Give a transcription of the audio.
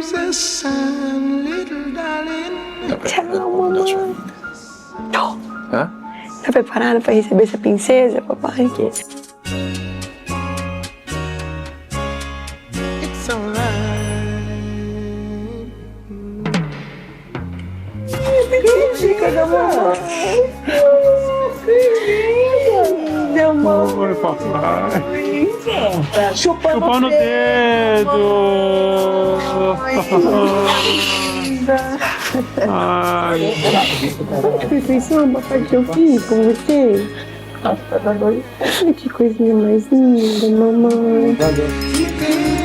comes the sun, little darling. Tchau, mamãe. Hã? Tá preparada pra receber essa princesa, papai? It's alright. Fica da mamãe. Linda, mamãe. Oi, papai. Chupando no dedo. Ai. Perfeição, papai, que eu fiz com você. Ai, que coisinha mais linda, mamãe. Valeu.